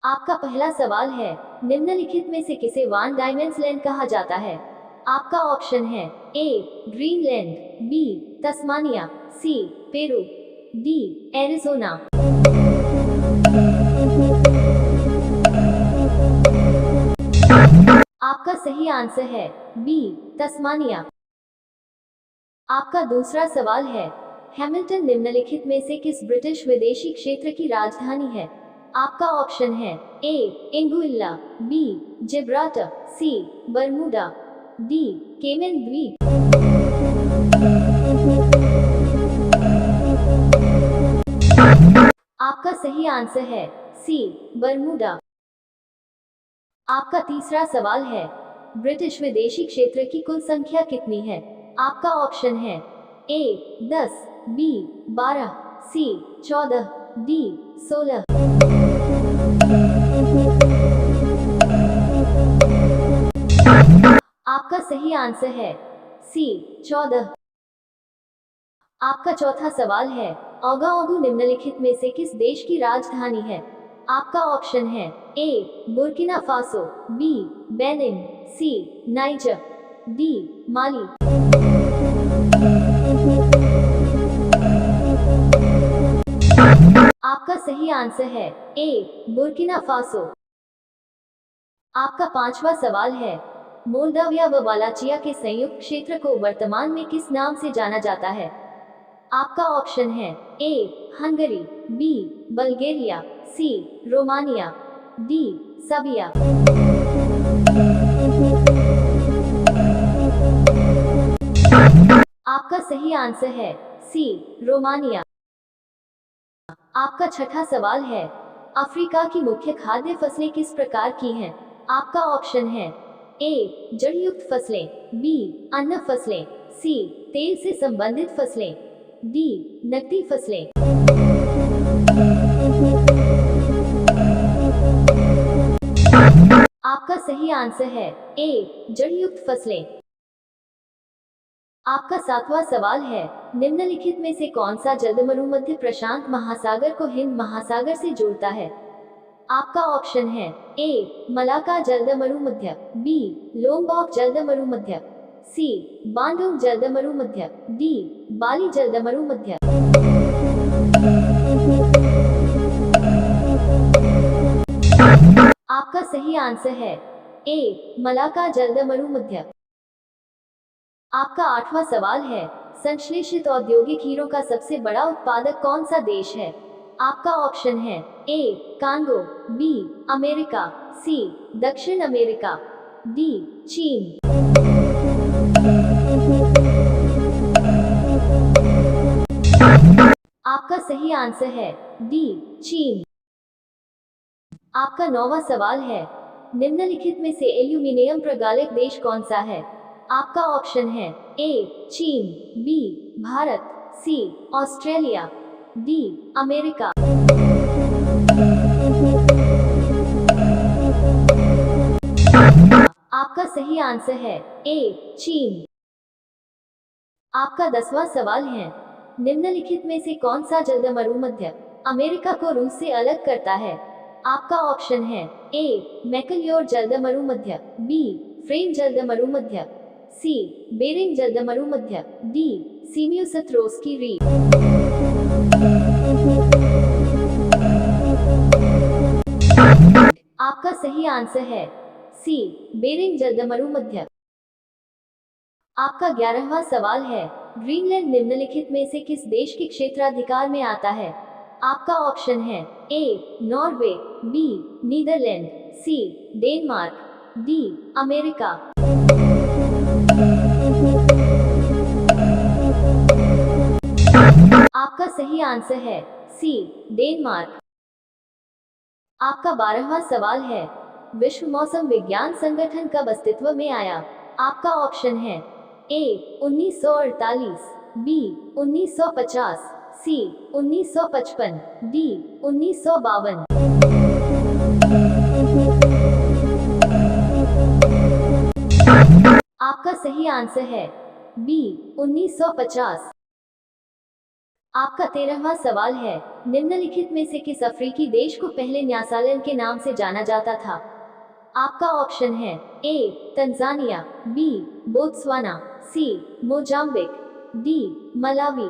आपका पहला सवाल है, निम्नलिखित में से किसे वन डायमेंस लैंड कहा जाता है? आपका ऑप्शन है ए ग्रीनलैंड, बी तस्मानिया, सी पेरू, डी एरिजोना। आपका सही आंसर है बी तस्मानिया। आपका दूसरा सवाल है, हैमिल्टन निम्नलिखित में से किस ब्रिटिश विदेशी क्षेत्र की राजधानी है? आपका ऑप्शन है ए एंगुइल्ला, बी जिब्राल्टर, सी बरमूडा, डी केमन द्वीप। आपका सही आंसर है सी बरमूडा। आपका तीसरा सवाल है, ब्रिटिश विदेशी क्षेत्र की कुल संख्या कितनी है? आपका ऑप्शन है ए 10, बी 12, सी 14, डी 16। आपका सही आंसर है सी 14। आपका चौथा सवाल है, ओगाओगू निम्नलिखित में से किस देश की राजधानी है? आपका ऑप्शन है ए बुर्किना फासो, बी बेनिन, सी नाइजर, डी माली। आपका सही आंसर है ए बुर्किना फासो। आपका पांचवा सवाल है, मोल्दाविया व वालाचिया के संयुक्त क्षेत्र को वर्तमान में किस नाम से जाना जाता है? आपका ऑप्शन है ए हंगरी, बी बल्गेरिया, सी रोमानिया, डी सर्बिया। आपका सही आंसर है सी रोमानिया। आपका छठा सवाल है, अफ्रीका की मुख्य खाद्य फसलें किस प्रकार की हैं? आपका ऑप्शन है ए जड़युक्त फसलें, बी अन्न फसलें, सी तेल से संबंधित फसलें, डी नकदी फसलें। आपका सही आंसर है ए जड़युक्त फसलें। आपका सातवां सवाल है, निम्नलिखित में से कौन सा जलमरु मध्य प्रशांत महासागर को हिंद महासागर से जोड़ता है? आपका ऑप्शन है ए मलाका जलमरु मध्य, बी लोम्बॉक जलमरु मध्य, सी बांडुंग जलमरु मध्य, डी बाली जलमरु मध्य। आपका सही आंसर है ए मलाका जलमरु मध्य। आपका आठवां सवाल है, संश्लेषित औद्योगिक हीरों का सबसे बड़ा उत्पादक कौन सा देश है? आपका ऑप्शन है ए कांगो, बी अमेरिका, सी दक्षिण अमेरिका, डी चीन। आपका सही आंसर है डी चीन। आपका नौवां सवाल है, निम्नलिखित में से एल्यूमिनियम प्रगालक देश कौन सा है? आपका ऑप्शन है ए चीन, बी भारत, सी ऑस्ट्रेलिया, डी अमेरिका। आपका सही आंसर है ए चीन। आपका 10वां सवाल है, निम्नलिखित में से कौन सा जलमरु मध्य अमेरिका को रूस से अलग करता है? आपका ऑप्शन है ए मैकल्योर जलमरु मध्य, बी फ्रेम जलमरु मध्य, सी बेरिंग जलमरु मध्य, डी सीमियोसत्रोस्की रीफ। आपका सही आंसर है सी बेरिंग जलमरु मध्य। आपका 11वां सवाल है, ग्रीनलैंड निम्नलिखित में से किस देश के क्षेत्राधिकार में आता है? आपका ऑप्शन है A Norway, B Netherlands, C Denmark, D America. आपका सही आंसर है सी डेनमार्क। आपका 12वां सवाल है, विश्व मौसम विज्ञान संगठन कब अस्तित्व में आया? आपका ऑप्शन है ए 1948, बी 1950, सी 1955, डी 1952। आपका सही आंसर है बी 1950। आपका 13वां सवाल है, निम्नलिखित में से किस अफ्रीकी देश को पहले न्यासालैंड के नाम से जाना जाता था? आपका ऑप्शन है ए तंजानिया, बी बोत्सवाना, सी मोजाम्बिक, डी मलावी।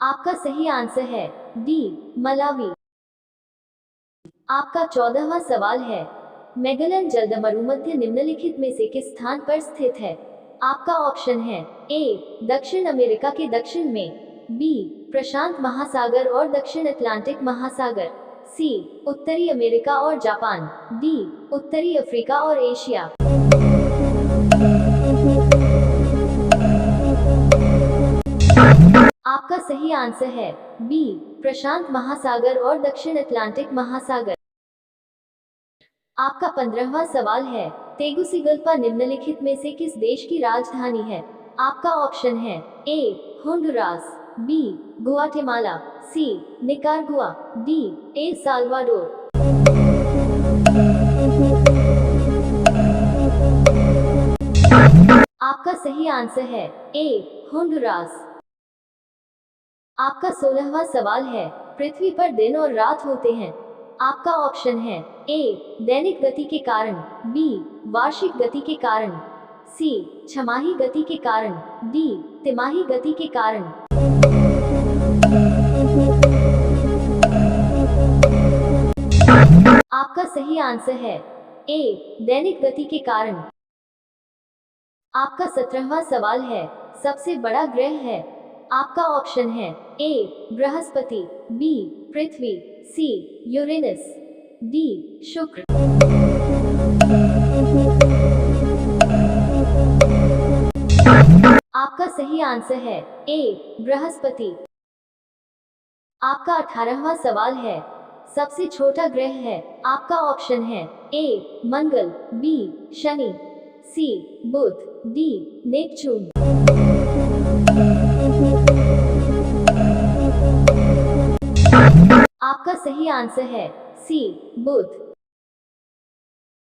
आपका सही आंसर है डी मलावी। आपका 14वां सवाल है, मैगेलन जलदमरुमध्य निम्नलिखित में से किस स्थान पर स्थित है? आपका ऑप्शन है ए दक्षिण अमेरिका के दक्षिण में, बी प्रशांत महासागर और दक्षिण अटलांटिक महासागर, सी उत्तरी अमेरिका और जापान, डी उत्तरी अफ्रीका और एशिया। आपका सही आंसर है बी प्रशांत महासागर और दक्षिण अटलांटिक महासागर। आपका 15वां सवाल है, तेगुसिगल्पा निम्नलिखित में से किस देश की राजधानी है? आपका ऑप्शन है ए होंडुरास, बी गुआटेमाला, सी निकारागुआ, डी एल साल्वाडोर। आपका सही आंसर है ए होंडुरास। आपका 16वां सवाल है, पृथ्वी पर दिन और रात होते हैं। आपका ऑप्शन है ए दैनिक गति के कारण, बी वार्षिक गति के कारण, सी छमाही गति के कारण, डी तिमाही गति के कारण। आपका सही आंसर है ए दैनिक गति के कारण। आपका 17वां सवाल है, सबसे बड़ा ग्रह है। आपका ऑप्शन है ए बृहस्पति, बी पृथ्वी, सी यूरेनस, डी शुक्र। आपका सही आंसर है ए बृहस्पति। आपका 18वां सवाल है, सबसे छोटा ग्रह है। आपका ऑप्शन है ए मंगल, बी शनि, सी बुध, डी नेपच्यून। आपका सही आंसर है सी बुध।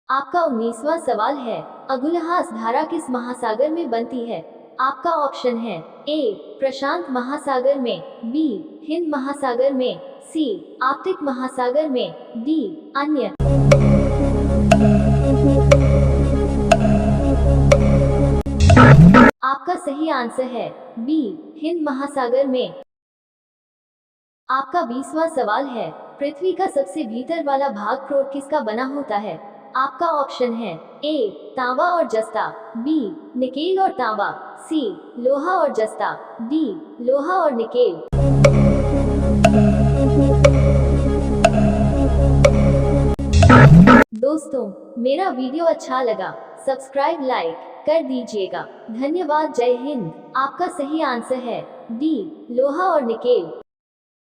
आपका 19वां सवाल है, अगुलहास धारा किस महासागर में बनती है? आपका ऑप्शन है ए प्रशांत महासागर में, बी हिंद महासागर में, सी आर्कटिक महासागर में, डी अन्य। आपका सही आंसर है बी हिंद महासागर में। आपका 20वां सवाल है, पृथ्वी का सबसे भीतर वाला भाग क्रोट किसका बना होता है? आपका ऑप्शन है ए तांबा और जस्ता, बी निकेल और तांबा, सी लोहा और जस्ता, डी लोहा और निकेल। दोस्तों, मेरा वीडियो अच्छा लगा सब्सक्राइब लाइक कर दीजिएगा। धन्यवाद। जय हिंद। आपका सही आंसर है डी लोहा और निकेल।